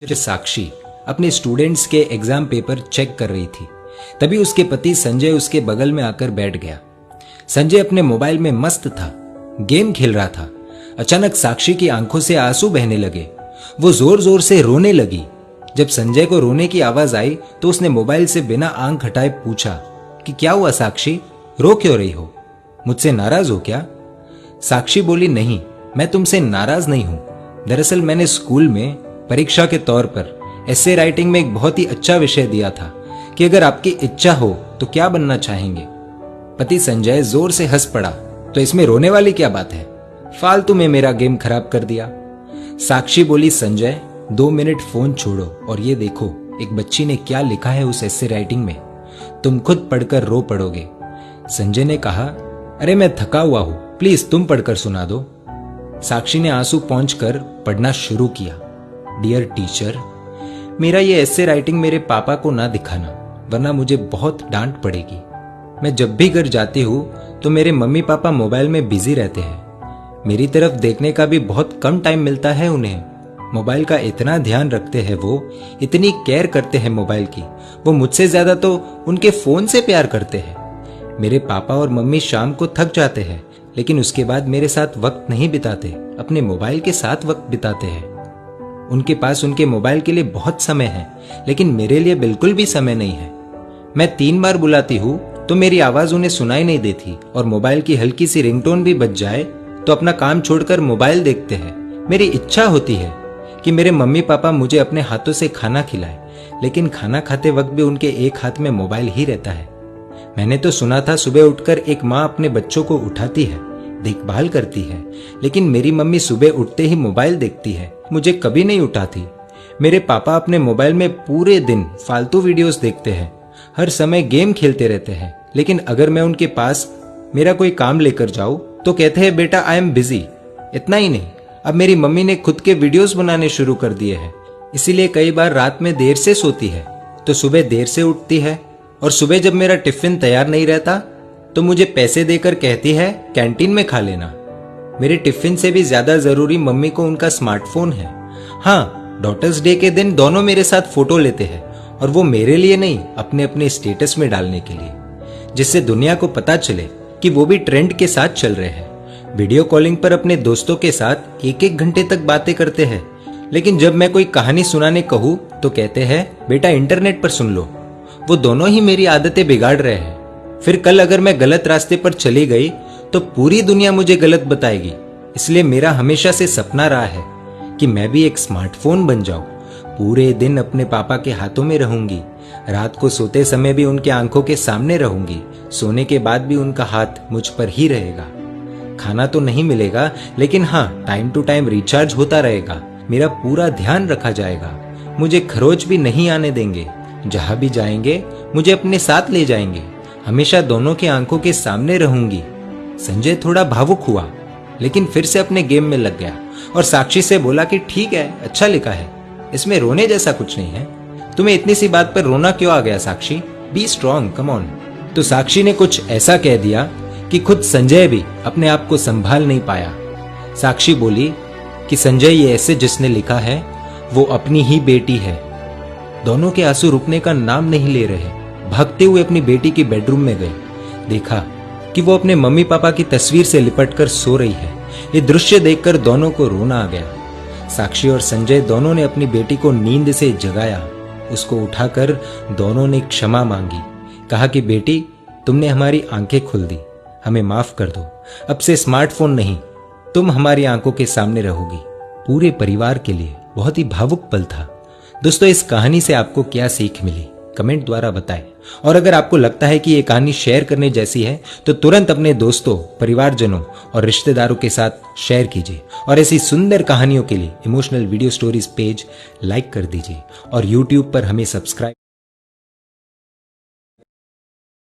साक्षी अपने स्टूडेंट्स के exam paper check कर रही थी। तभी उसके पति संजय उसके बगल में आकर बैठ गया। संजय अपने मोबाइल में मस्त था, गेम खेल रहा था। अचानक साक्षी की आंखों से आंसू बहने लगे। वो जोर जोर से रोने लगी। जब संजय को रोने की आवाज आई तो उसने मोबाइल से बिना आंख हटाए पूछा कि क्या हुआ साक्षी, रो क्यों रही हो? मुझसे नाराज हो क्या? साक्षी बोली, नहीं, मैं तुमसे नाराज नहीं हूं। दरअसल मैंने स्कूल में परीक्षा के तौर पर एसे राइटिंग में एक बहुत ही अच्छा विषय दिया था कि अगर आपकी इच्छा हो तो क्या बनना चाहेंगे। पति संजय जोर से हंस पड़ा। तो इसमें रोने वाली क्या बात है? फालतू में मेरा गेम खराब कर दिया। साक्षी बोली, संजय 2 मिनट फोन छोड़ो और ये देखो एक बच्ची ने क्या लिखा है उस एसे राइटिंग में। तुम खुद पढ़कर रो पड़ोगे। संजय ने कहा, अरे मैं थका हुआ हूं, प्लीज तुम पढ़कर सुना दो। साक्षी ने आंसू पोंछकर पढ़ना शुरू किया। डियर टीचर, मेरा ये एसे राइटिंग मेरे पापा को ना दिखाना, वरना मुझे बहुत डांट पड़ेगी। मैं जब भी घर जाती हूँ तो मेरे मम्मी पापा मोबाइल में बिजी रहते हैं। मेरी तरफ देखने का भी बहुत कम टाइम मिलता है उन्हें। मोबाइल का इतना ध्यान रखते हैं वो, इतनी केयर करते हैं मोबाइल की। वो मुझसे ज्यादा तो उनके फोन से प्यार करते हैं। मेरे पापा और मम्मी शाम को थक जाते हैं, लेकिन उसके बाद मेरे साथ वक्त नहीं बिताते, अपने मोबाइल के साथ वक्त बिताते हैं। उनके पास उनके मोबाइल के लिए बहुत समय है, लेकिन मेरे लिए बिल्कुल भी समय नहीं है। मैं 3 बार बुलाती हूँ तो मेरी आवाज उन्हें सुनाई नहीं देती, और मोबाइल की हल्की सी रिंगटोन भी बज जाए तो अपना काम छोड़कर मोबाइल देखते हैं। मेरी इच्छा होती है कि मेरे मम्मी पापा मुझे अपने हाथों से खाना खिलाए, लेकिन खाना खाते वक्त भी उनके एक हाथ में मोबाइल ही रहता है। मैंने तो सुना था सुबह उठकर एक माँ अपने बच्चों को उठाती है, देखभाल करती है, लेकिन मेरी मम्मी सुबह उठते ही मोबाइल देखती है, मुझे कभी नहीं उठाती। मेरे पापा अपने मोबाइल में पूरे दिन फालतू वीडियोस देखते हैं, हर समय गेम खेलते रहते हैं, लेकिन अगर मैं उनके पास मेरा कोई काम लेकर जाऊं तो कहते हैं बेटा आई एम बिजी। इतना ही नहीं, अब मेरी मम्मी ने खुद के वीडियोस बनाने शुरू कर दिए हैं, इसीलिए कई बार रात में देर से सोती है तो सुबह देर से उठती है। और सुबह जब मेरा टिफिन तैयार नहीं रहता तो मुझे पैसे देकर कहती है कैंटीन में खा लेना। मेरे टिफिन से भी ज्यादा जरूरी मम्मी को उनका स्मार्टफोन है। हाँ, डॉटर्स डे के दिन दोनों मेरे साथ फोटो लेते हैं, और वो मेरे लिए नहीं, अपने अपने स्टेटस में डालने के लिए, जिससे दुनिया को पता चले कि वो भी ट्रेंड के साथ चल रहे हैं। वीडियो कॉलिंग पर अपने दोस्तों के साथ 1-1 घंटे तक बातें करते हैं, लेकिन जब मैं कोई कहानी सुनाने कहूँ तो कहते हैं बेटा इंटरनेट पर सुन लो। वो दोनों ही मेरी आदतें बिगाड़ रहे हैं। फिर कल अगर मैं गलत रास्ते पर चली गई तो पूरी दुनिया मुझे गलत बताएगी। इसलिए मेरा हमेशा से सपना रहा है कि मैं भी एक स्मार्टफोन बन जाऊं। पूरे दिन अपने पापा के हाथों में रहूंगी, रात को सोते समय भी उनके आंखों के सामने रहूंगी, सोने के बाद भी उनका हाथ मुझ पर ही रहेगा। खाना तो नहीं मिलेगा, लेकिन हाँ, टाइम टू टाइम रिचार्ज होता रहेगा। मेरा पूरा ध्यान रखा जाएगा। मुझे खरोच भी नहीं आने देंगे। जहां भी जाएंगे मुझे अपने साथ ले जाएंगे। हमेशा दोनों की आंखों के सामने रहूंगी। संजय थोड़ा भावुक हुआ, लेकिन फिर से अपने गेम में लग गया और साक्षी से बोला कि ठीक है, अच्छा लिखा है, इसमें रोने जैसा कुछ नहीं है। तुम्हें इतनी सी बात पर रोना क्यों आ गया Sakshi? Be strong, come on. तो साक्षी ने कुछ ऐसा कह दिया कि खुद संजय भी अपने आप को संभाल नहीं पाया। साक्षी बोली कि संजय, ये ऐसे जिसने लिखा है वो अपनी ही बेटी है। दोनों के आंसू रुकने का नाम नहीं ले रहे। भागते हुए अपनी बेटी की बेडरूम में गए। देखा कि वो अपने मम्मी पापा की तस्वीर से लिपटकर सो रही है। ये दृश्य देखकर दोनों को रोना आ गया। साक्षी और संजय दोनों ने अपनी बेटी को नींद से जगाया। उसको उठाकर दोनों ने क्षमा मांगी। कहा कि बेटी, तुमने हमारी आंखें खोल दी, हमें माफ कर दो। अब से स्मार्टफोन नहीं, तुम हमारी आंखों के सामने रहोगी। पूरे परिवार के लिए बहुत ही भावुक पल था। दोस्तों, इस कहानी से आपको क्या सीख मिली, कमेंट द्वारा बताएं। और अगर आपको लगता है कि ये कहानी शेयर करने जैसी है तो तुरंत अपने दोस्तों, परिवारजनों और रिश्तेदारों के साथ शेयर कीजिए। और ऐसी सुंदर कहानियों के लिए emotional video stories page like कर दीजिए और YouTube पर हमें सब्सक्राइब